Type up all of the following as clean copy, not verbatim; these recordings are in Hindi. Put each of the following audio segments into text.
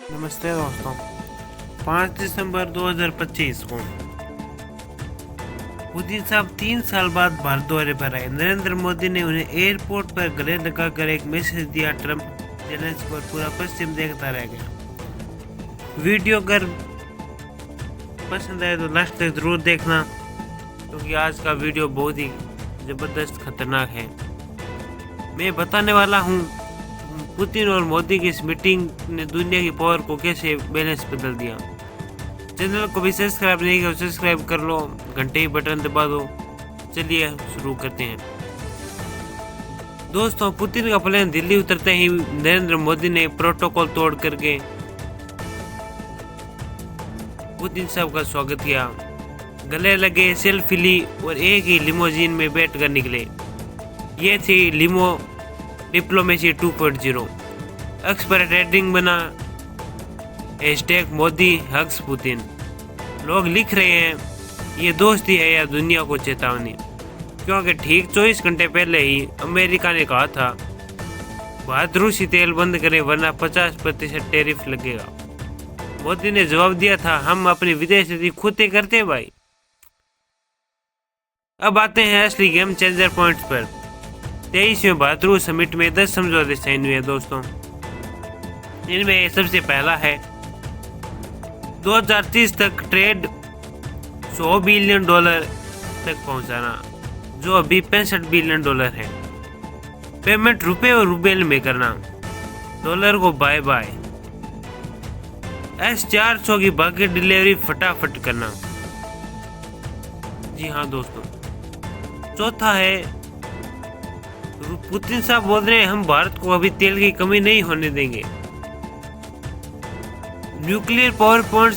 नमस्ते दोस्तों। 5 दिसंबर 2025 को पुतिन साहब 3 साल बाद भारत दौरे पर आए। नरेंद्र मोदी ने उन्हें एयरपोर्ट पर गले लगाकर एक मैसेज दिया। ट्रंप जेलेंस्की पर पूरा पश्चिम देखता रह गया। वीडियो अगर पसंद आए तो लास्ट तक जरूर देखना, क्योंकि आज का वीडियो बहुत ही जबरदस्त खतरनाक है। मैं बताने वाला हूँ पुतिन और मोदी की इस मीटिंग ने दुनिया की पावर को कैसे बैलेंस बदल दिया। चैनल को भी सब्सक्राइब नहीं किया, सब्सक्राइब कर लो, घंटे की बटन दबा दो। चलिए शुरू करते हैं। दोस्तों, पुतिन का प्लेन दिल्ली उतरते ही नरेंद्र मोदी ने प्रोटोकॉल तोड़ करके पुतिन साहब का स्वागत किया, गले लगे, सेल्फी ली और एक ही लिमोजीन में बैठ कर निकले। ये थी लिमो डिप्लोमेसी 2.0। एक्स पर ट्रेंडिंग बना #मोदी हग्स पुतिन। लोग लिख रहे हैं ये दोस्ती है या दुनिया को चेतावनी, क्योंकि ठीक 24 घंटे पहले ही अमेरिका ने कहा था भारत रूसी तेल बंद करे वरना 50% टैरिफ लगेगा। मोदी ने जवाब दिया था हम अपनी विदेश नीति खुद ही करते भाई। अब आते हैं असली गेम चेंजर पॉइंट्स पर। 23वें भारत रूस समिट में 10 समझौते साइन हुए दोस्तों। इनमें सबसे पहला है 2030 तक ट्रेड $100 बिलियन तक पहुंचाना, जो अभी $65 बिलियन है। पेमेंट रुपए और रूबेल में करना, डॉलर को बाय बाय। S-400 की बाकी डिलीवरी फटाफट करना। जी हाँ दोस्तों। चौथा है पुतिन साहब बोल रहे हैं हम भारत को अभी तेल की कमी नहीं होने देंगे। न्यूक्लियर पावर पॉइंट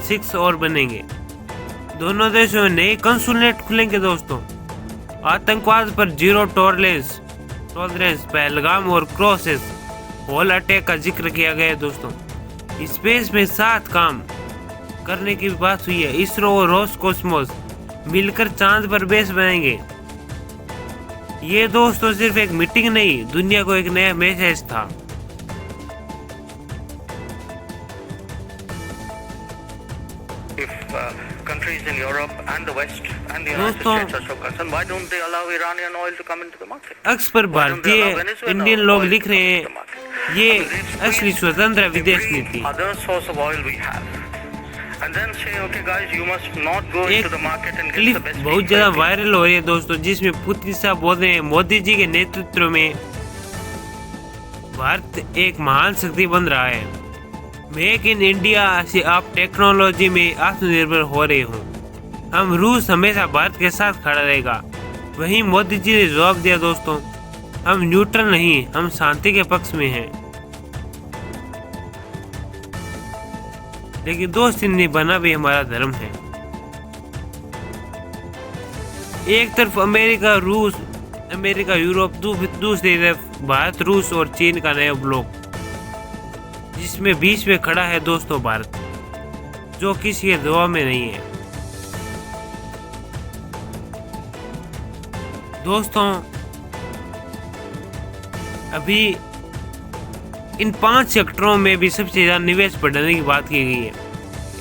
6 और बनेंगे। दोनों देशों में नए कंसुलेट खुलेंगे दोस्तों। आतंकवाद पर जीरो टॉलरेंस, पहलगाम और क्रॉसेस हॉल अटैक का जिक्र किया गया है दोस्तों। स्पेस में साथ काम करने की बात हुई है। इसरो और रोसकोसमोस मिलकर चांद पर बेस बनाएंगे। ये दोस्तों सिर्फ एक मीटिंग नहीं, दुनिया को एक नया मैसेज था। Countries in Europe and the West and the United States are so concerned, why don't they allow Iranian oil to come into the market? अक्स पर भारतीय इंडियन लोग लिख रहे हैं ये असली स्वतंत्र विदेश नीति। Other source of oil we have. And then say, okay guys, you must not go into the market and get the best. बहुत ज्यादा वायरल हो रही है दोस्तों, जिसमें पुतिन साहब बोल रहे हैं मोदी जी के नेतृत्व में भारत एक महान शक्ति बन रहा है। मेक इन इंडिया से आप टेक्नोलॉजी में आत्मनिर्भर हो रहे हो। हम रूस हमेशा भारत के साथ खड़ा रहेगा। वहीं मोदी जी ने जवाब दिया दोस्तों, हम न्यूट्रल नहीं, हम शांति के पक्ष में हैं। लेकिन दोस्ती निभाना भी हमारा धर्म है। एक तरफ अमेरिका यूरोप, दूसरी तरफ भारत, रूस और चीन का नया ब्लॉक, जिसमें बीच में खड़ा है दोस्तों भारत, जो किसी के दबाव में नहीं है। दोस्तों, अभी इन 5 सेक्टरों में भी सबसे ज्यादा निवेश बढ़ाने की बात की गई है।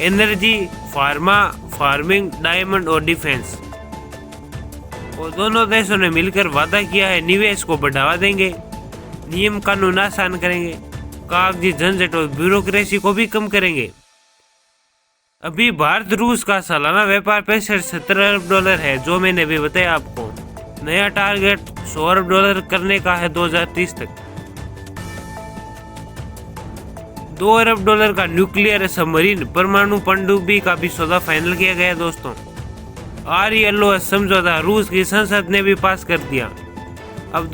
एनर्जी, फार्मा, फार्मिंग, डायमंड और डिफेंस। और दोनों देशों ने मिलकर वादा किया है निवेश को बढ़ावा देंगे, नियम कानून आसान करेंगे, कागजी झंझट और ब्यूरोक्रेसी को भी कम करेंगे। अभी भारत रूस का सालाना व्यापार $65-70 अरब है, जो मैंने भी बताया आपको। नया टारगेट $100 अरब करने का है 2030 तक। $2 अरब का न्यूक्लियर सबमरीन, परमाणु पनडुब्बी का भी सौदा फाइनल किया गया दोस्तों। RLOS समझौता रूस की संसद ने भी पास कर दिया। अब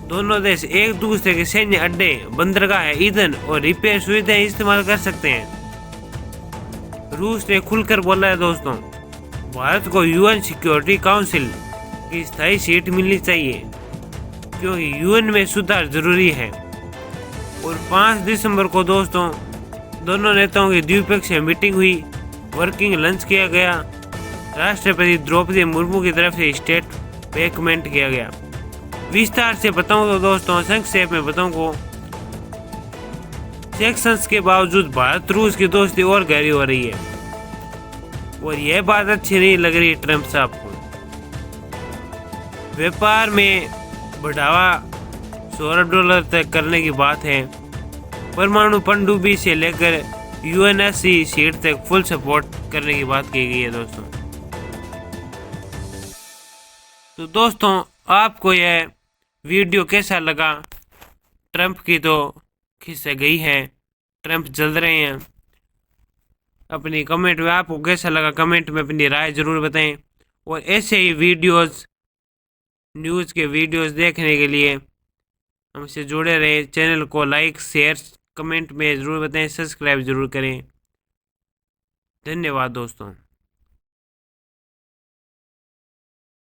दोनों देश एक दूसरे के सैन्य अड्डे, बंदरगाह, ईंधन और रिपेयर सुविधाएं इस्तेमाल कर सकते हैं। रूस ने खुलकर बोला है दोस्तों, भारत को UN सिक्योरिटी काउंसिल की स्थायी सीट मिलनी चाहिए, क्योंकि UN में सुधार जरूरी है। और 5 दिसंबर को दोस्तों दोनों नेताओं की द्विपक्षीय मीटिंग हुई, वर्किंग लंच किया गया। राष्ट्रपति द्रौपदी मुर्मू की तरफ से स्टेट पेकमेंट किया गया। विस्तार से बताऊं तो दोस्तों, संक्षेप में बताऊं को, सैंक्शंस के बावजूद भारत रूस की दोस्ती और गहरी हो रही है और यह बात अच्छी नहीं लग रही ट्रंप साहब को। व्यापार में बढ़ावा $100 अरब तक करने की बात है। परमाणु पनडुब्बी से लेकर यूएनएससी सीट तक फुल सपोर्ट करने की बात की गई है दोस्तों। तो दोस्तों, आपको यह वीडियो कैसा लगा? ट्रंप की तो खिस्से गई है, ट्रंप जल रहे हैं। अपनी कमेंट में आपको कैसा लगा, कमेंट में अपनी राय ज़रूर बताएं। और ऐसे ही वीडियोस, न्यूज़ के वीडियोस देखने के लिए हमसे जुड़े रहे। चैनल को लाइक, शेयर, कमेंट में ज़रूर बताएं, सब्सक्राइब ज़रूर करें। धन्यवाद दोस्तों।